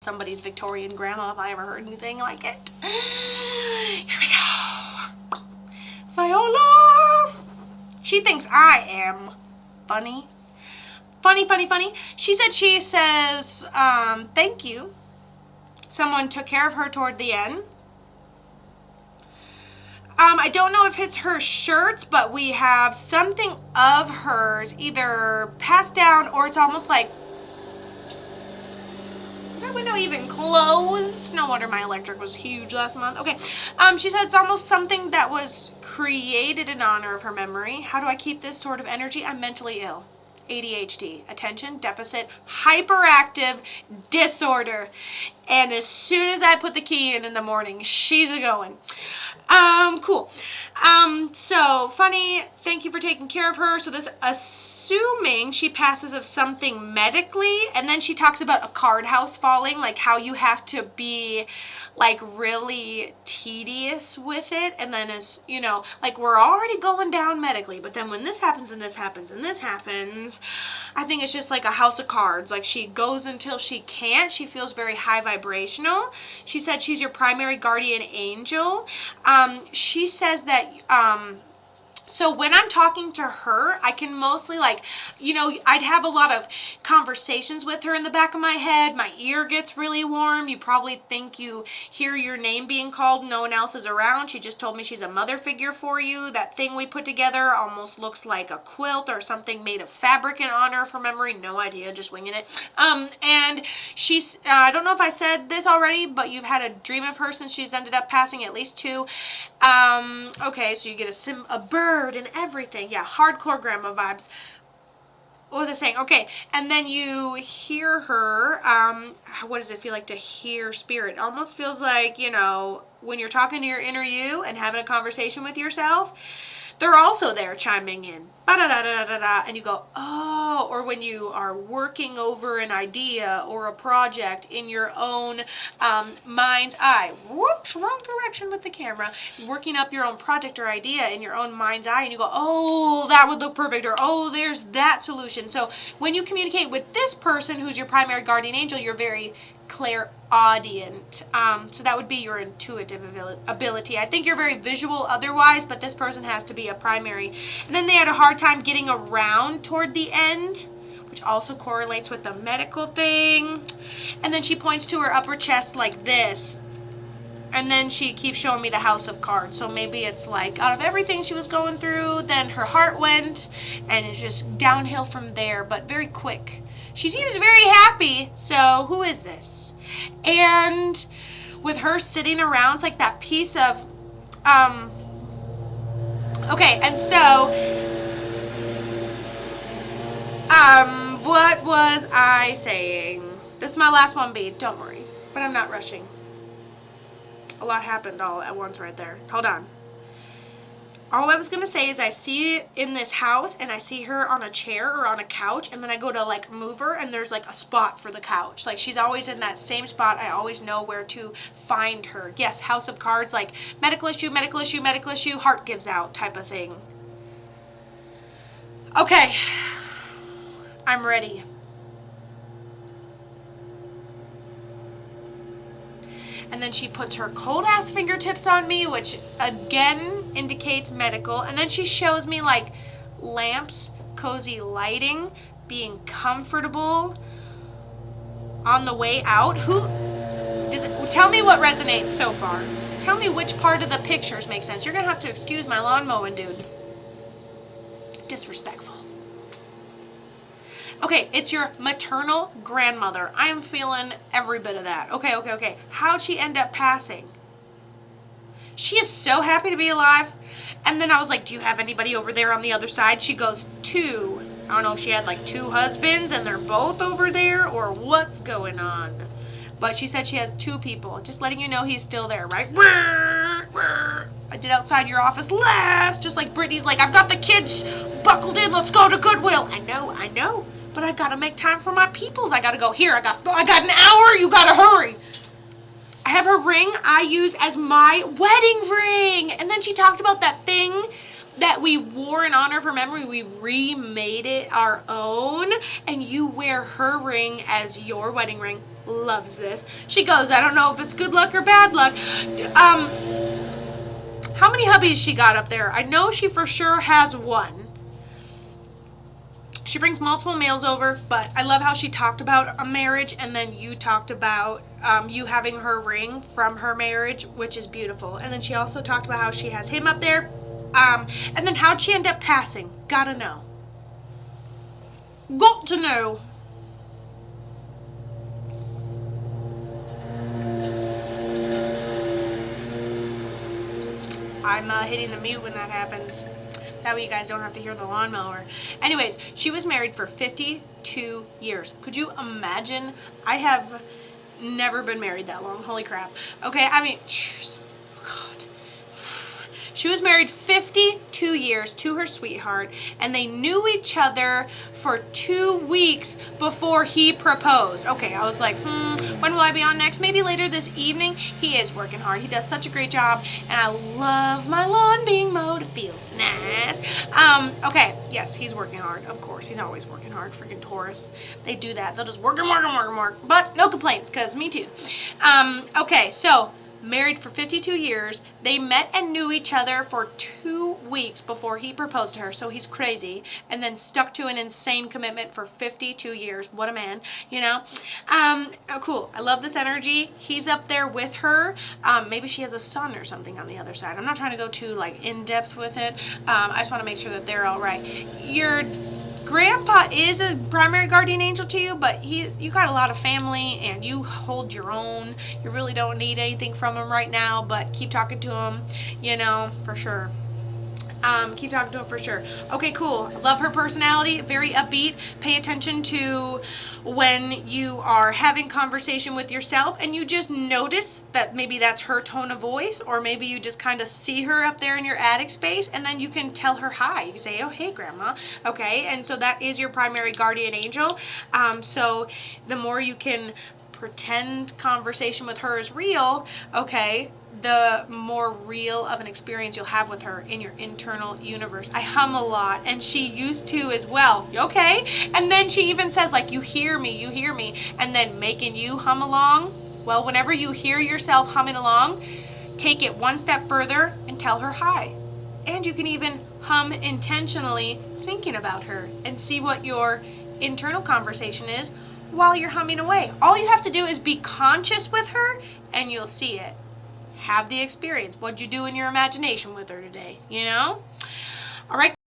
somebody's Victorian grandma if I ever heard anything like it. Here we go. Viola. She thinks I am funny. Funny. She says, thank you. Someone took care of her toward the end. I don't know if it's her shirts, but we have something of hers either passed down or it's almost like, is that window even closed? No wonder my electric was huge last month. Okay. She said it's almost something that was created in honor of her memory. How do I keep this sort of energy? I'm mentally ill. ADHD, attention deficit hyperactive disorder. And as soon as I put the key in the morning, she's a-going. Cool. So funny, thank you for taking care of her. So this, assuming she passes of something medically, and then she talks about a card house falling, like how you have to be like really tedious with it, and then as you know, like we're already going down medically, but then when this happens and this happens and this happens, I think it's just like a house of cards. Like she goes until she can't. She feels very high vibrational. She said she's your primary guardian angel. She says that so when I'm talking to her, I can mostly like, you know, I'd have a lot of conversations with her in the back of my head. My ear gets really warm. You probably think you hear your name being called. No one else is around. She just told me she's a mother figure for you. That thing we put together almost looks like a quilt or something made of fabric in honor of her memory. No idea, just winging it. And she's, I don't know if I said this already, but you've had a dream of her since she's ended up passing, at least 2. Okay, so you get a bird and everything. Yeah, hardcore grandma vibes. What was I saying? Okay, and then you hear her. What does it feel like to hear spirit? It almost feels like, you know, when you're talking to your inner you and having a conversation with yourself, they're also there chiming in. Ba-da-da-da-da-da, and you go, oh, or when you are working over an idea or a project in your own mind's eye. Whoops, wrong direction with the camera. Working up your own project or idea in your own mind's eye, and you go, oh, that would look perfect, or oh, there's that solution. So when you communicate with this person who's your primary guardian angel, you're very clairaudient. So that would be your intuitive ability. I think you're very visual otherwise, but this person has to be a primary. And then they had a hard time getting around toward the end, which also correlates with the medical thing. And then she points to her upper chest like this. And then she keeps showing me the house of cards. So maybe it's like out of everything she was going through, then her heart went, and it's just downhill from there, but very quick. She seems very happy. So who is this? And with her sitting around, it's like that piece of, okay, and so, what was I saying? This is my last one, B. Don't worry, but I'm not rushing. A lot happened all at once right there. Hold on. All I was going to say is I see in this house and I see her on a chair or on a couch, and then I go to like move her and there's like a spot for the couch. Like she's always in that same spot. I always know where to find her. Yes, house of cards, like medical issue, heart gives out type of thing. Okay. I'm ready. And then she puts her cold ass fingertips on me, which again indicates medical. And then she shows me like lamps, cozy lighting, being comfortable on the way out. Tell me what resonates so far. Tell me which part of the pictures make sense. You're gonna have to excuse my lawn mowing, dude. Disrespectful. Okay, it's your maternal grandmother. I am feeling every bit of that. Okay. How'd she end up passing? She is so happy to be alive. And then I was like, do you have anybody over there on the other side? She goes, 2. I don't know if she had like 2 husbands and they're both over there or what's going on. But she said she has 2 people. Just letting you know he's still there, right? I did outside your office last. Just like Brittany's like, I've got the kids buckled in. Let's go to Goodwill. I know. But I gotta make time for my peoples. I gotta go here. I got an hour. You gotta hurry. I have her ring I use as my wedding ring. And then she talked about that thing that we wore in honor of her memory. We remade it our own. And you wear her ring as your wedding ring. loves this. She goes, I don't know if it's good luck or bad luck. How many hubbies she got up there? I know she for sure has one. She brings multiple males over, but I love how she talked about a marriage, and then you talked about you having her ring from her marriage, which is beautiful. And then she also talked about how she has him up there. And then how'd she end up passing? Gotta know. Got to know. I'm hitting the mute when that happens. That way you guys don't have to hear the lawnmower. Anyways, she was married for 52 years. Could you imagine? I have never been married that long. Holy crap. Okay, I mean, cheers. God. She was married 52 years to her sweetheart, and they knew each other for 2 weeks before he proposed. Okay, I was like, when will I be on next? Maybe later this evening. He is working hard. He does such a great job, and I love my lawn being mowed. It feels nice. Okay, yes, he's working hard. Of course, he's always working hard. Freaking Taurus. They do that. They'll just work and work and work and work. But no complaints, because me too. Okay, so married for 52 years. They met and knew each other for 2 weeks before he proposed to her, so he's crazy, and then stuck to an insane commitment for 52 years. What a man, you know? Oh, cool. I love this energy. He's up there with her. Maybe she has a son or something on the other side. I'm not trying to go too, like, in-depth with it. I just want to make sure that they're all right. Your grandpa is a primary guardian angel to you, but you got a lot of family and you hold your own. You really don't need anything from him right now, but keep talking to him, you know, for sure. Keep talking to him for sure. Okay, cool. Love her personality. Very upbeat. Pay attention to when you are having conversation with yourself and you just notice that maybe that's her tone of voice, or maybe you just kind of see her up there in your attic space, and then you can tell her hi. You can say, oh, hey, Grandma. Okay, and so that is your primary guardian angel. So the more you can pretend conversation with her is real, okay, the more real of an experience you'll have with her in your internal universe. I hum a lot, and she used to as well. Okay? And then she even says, like, you hear me, and then making you hum along. Well, whenever you hear yourself humming along, take it one step further and tell her hi. And you can even hum intentionally thinking about her and see what your internal conversation is while you're humming away. All you have to do is be conscious with her, and you'll see it. Have the experience. What'd you do in your imagination with her today? You know? All right.